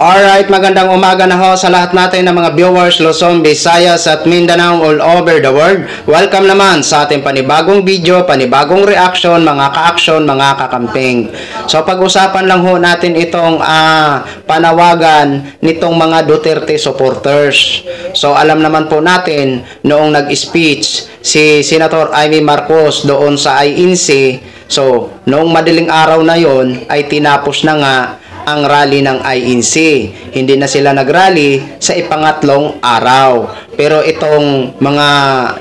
Alright, magandang umaga na ho sa lahat natin ng mga viewers Luzon, Visayas at Mindanao all over the world. Welcome naman sa ating panibagong video, panibagong reaction, mga ka-action, mga kakamping. So pag-usapan lang ho natin itong panawagan nitong mga Duterte supporters. So alam naman po natin noong nag-speech si Senator Amy Marcos doon sa INC. So noong madaling araw na yon ay tinapos na nga ang rally ng INC. Hindi na sila nagrally sa ipangatlong araw. Pero itong mga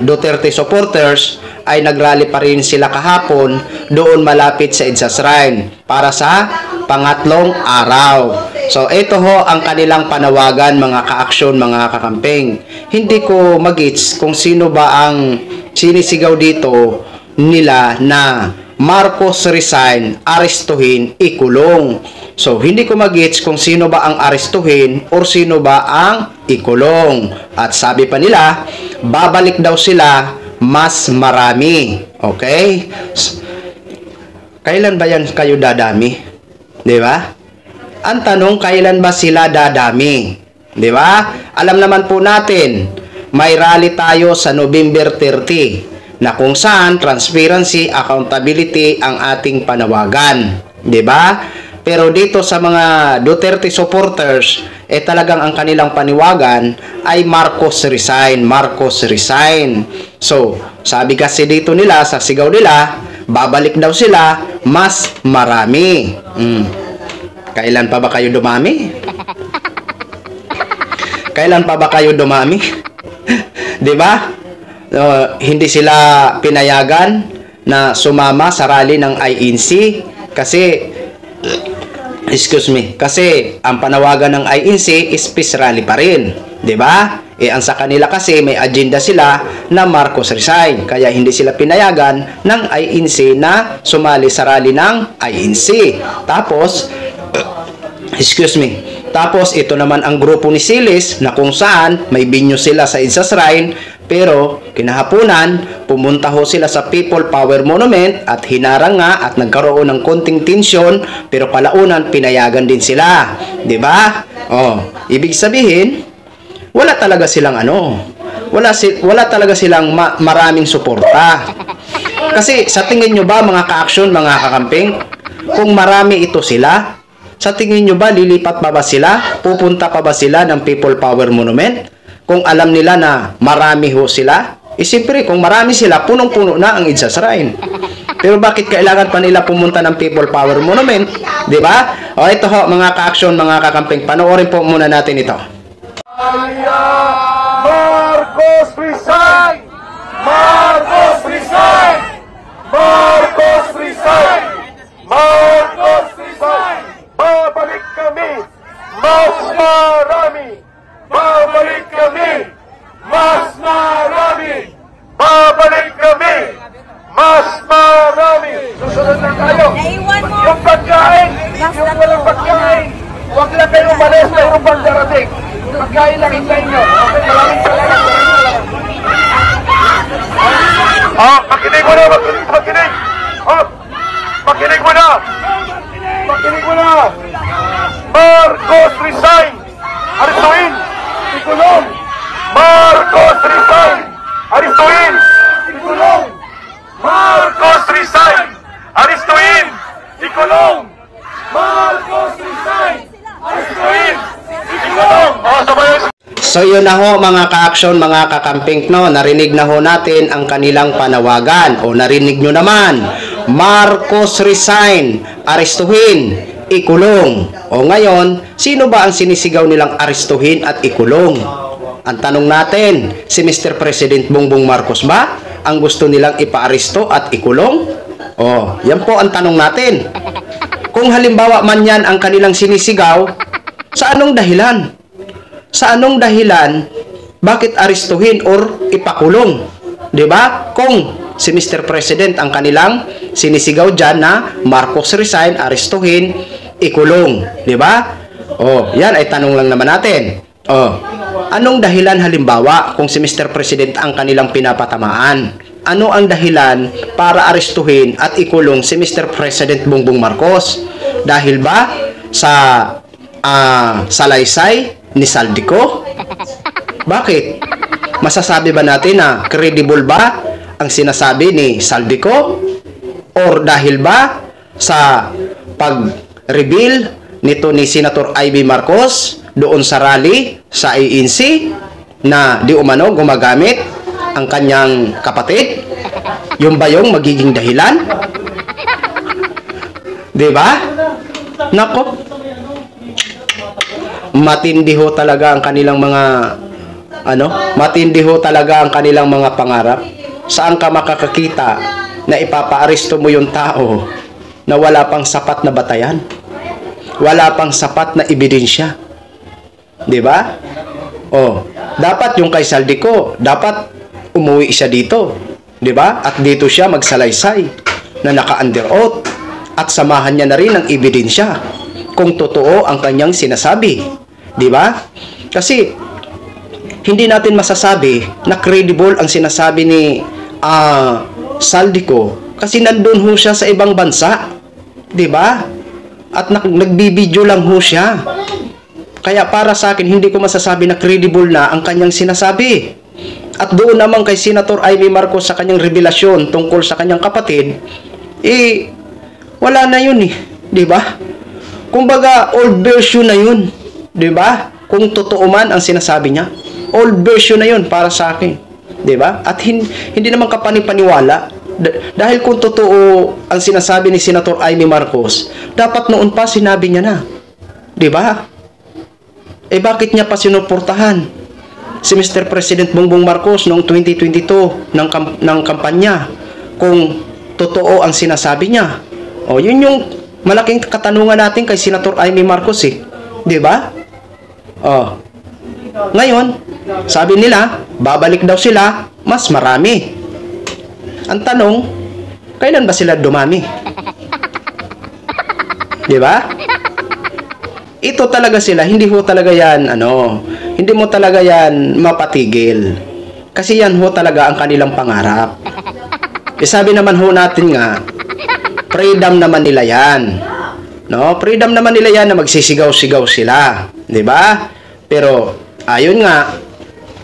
Duterte supporters ay nagrally pa rin sila kahapon doon malapit sa EDSA Shrine para sa pangatlong araw. So ito ho ang kanilang panawagan, mga ka-aksyon, mga kakamping. Hindi ko magits kung sino ba ang sinisigaw dito nila na Marcos resign, arestuhin, ikulong. So, hindi ko mag-gets kung sino ba ang arestuhin or sino ba ang ikulong. At sabi pa nila, babalik daw sila mas marami. Okay? Kailan ba yan kayo dadami? Di ba? Ang tanong, kailan ba sila dadami? Di ba? Alam naman po natin, may rally tayo sa November 30 na kung saan transparency, accountability ang ating panawagan. Di ba? Pero dito sa mga Duterte supporters, talagang ang kanilang paniwagan ay Marcos resign, Marcos resign. So, sabi kasi dito nila, sa sigaw nila, babalik daw sila mas marami. Kailan pa ba kayo dumami? Kailan pa ba kayo dumami? Di ba? Hindi sila pinayagan na sumama sa rally ng INC kasi kasi ang panawagan ng INC is peace rally pa rin, 'di ba? Ang sa kanila kasi may agenda sila na Marcos resign, kaya hindi sila pinayagan ng INC na sumali sa rally ng INC. Tapos Tapos ito naman ang grupo ni Silis na kung saan may binyo sila sa EDSA Shrine, pero kinahaponan pumunta ho sila sa People Power Monument at hinarang nga at nagkaroon ng konting tensyon, pero kalaunan pinayagan din sila, 'di ba? Ibig sabihin wala talaga silang wala talaga silang maraming suporta. Kasi sa tingin nyo ba, mga ka-action, mga kakamping, kung marami ito sila, sa tingin nyo ba lilipat pa ba sila? Pupunta pa ba sila ng People Power Monument? Kung alam nila na marami ho sila? Siyempre, kung marami sila, punong-puno na ang EDSA Shrine. Pero bakit kailangan pa nila pumunta ng People Power Monument? Diba? Ito ho, mga ka-action, mga kakamping. Panoorin po muna natin ito. Marcos resign! Marcos resign! Marcos resign! Marcos resign! Babalik kami! Mas marami! Babalik kami! Mas marami! Babalik kami! Mas marami! Susunod na tayo! Yung pagkain! Yung walang pagkain! Huwag lang kayo umalis, mayroon pang darating! Pagkain lang sa inyo! Okay, maraming salamat! Makinig mo na! Makinig! Makinig mo na! Makinig mo na! Marcos resign! Aristuin! Ikulong! Marcos resign! Aristuin! Ikulong! Marcos resign! Aristuin! Ikulong! Marcos resign! Aristuin! Ikulong! So yun na ho, mga ka-action, mga kakamping, no? Narinig na ho natin ang kanilang panawagan. Narinig nyo naman, Marcos resign, arestuhin, ikulong. Ngayon, sino ba ang sinisigaw nilang arestuhin at ikulong? Ang tanong natin, si Mr. President Bongbong Marcos ba ang gusto nilang ipaaresto at ikulong? Yan po ang tanong natin. Kung halimbawa man yan ang kanilang sinisigaw, sa anong dahilan? Sa anong dahilan bakit arestuhin or ipakulong? 'Di ba? Kung si Mr. President ang kanilang sinisigaw diyan na Marcos resign, arestuhin, ikulong, 'di ba? Yan ay tanong lang naman natin. Anong dahilan halimbawa kung si Mr. President ang kanilang pinapatamaan? Ano ang dahilan para arestuhin at ikulong si Mr. President Bongbong Marcos? Dahil ba sa salaysay ni Saldico? Bakit? Masasabi ba natin na credible ba ang sinasabi ni Saldico? Or dahil ba sa pag-reveal nito ni Senator Ivy Marcos doon sa rally sa ANC na di umano gumagamit ang kanyang kapatid? Yung ba yung magiging dahilan? Diba? Nako, matindi ho talaga ang kanilang mga matindi ho talaga ang kanilang mga pangarap. Saan ka makakakita na ipapaaresto mo yung tao na wala pang sapat na batayan? Wala pang sapat na ebidensya. 'Di ba? Oh, dapat yung kay Saldico, dapat umuwi siya dito, 'di ba? At dito siya magsalaysay na naka-under oath at samahan niya na rin ang ebidensya kung totoo ang kanyang sinasabi. 'Di ba? Kasi hindi natin masasabi na credible ang sinasabi ni Saldico kasi nandun ho siya sa ibang bansa. 'Di ba? At nagbibideo lang ho siya. Kaya para sa akin, hindi ko masasabi na credible na ang kanyang sinasabi. At doon naman kay Senator Ivy Marcos sa kanyang revelasyon tungkol sa kanyang kapatid, wala na yun eh. 'Di ba? Kumbaga, old version na yun. 'Di ba? Kung totoo man ang sinasabi niya, old version na yun para sa akin. 'Di ba? At hindi naman kapanipaniwala. Dahil kung totoo ang sinasabi ni Senator Ivy Marcos, dapat noon pa sinabi niya na. 'Di ba? Bakit niya pa sinuportahan si Mr. President Bongbong Marcos noong 2022 ng kampanya kung totoo ang sinasabi niya? Yun yung malaking katanungan natin kay Senator Ivy Marcos eh. 'Di ba? Ngayon, sabi nila, babalik daw sila, mas marami. Ang tanong, kailan ba sila dumami? 'Di ba? Ito talaga sila, hindi ho talaga yan, hindi mo talaga yan mapatigil. Kasi yan ho talaga ang kanilang pangarap. Sabi naman ho natin nga, freedom naman nila yan. No? Freedom naman nila yan na magsisigaw-sigaw sila. 'Di ba? Pero, ayon nga,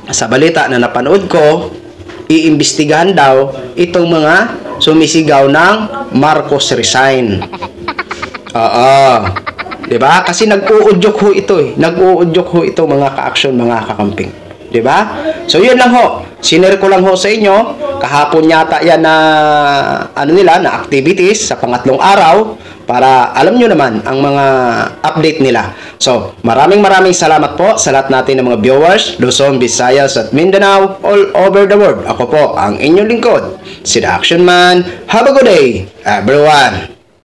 sa balita na napanood ko, iimbestigahan daw itong mga sumisigaw ng Marcos resign. Diba? Kasi nag-uudyok ho ito eh. Nag-uudyok ho ito mga ka-action, mga kakamping. Diba? So yun lang ho. Sinare ko lang ho sa inyo. Kahapon yata yan na na activities sa pangatlong araw para alam nyo naman ang mga update nila. So, maraming salamat po sa lahat natin ng mga viewers, Luzon, Visayas at Mindanao all over the world. Ako po ang inyong lingkod, si The Action Man. Have a good day, everyone!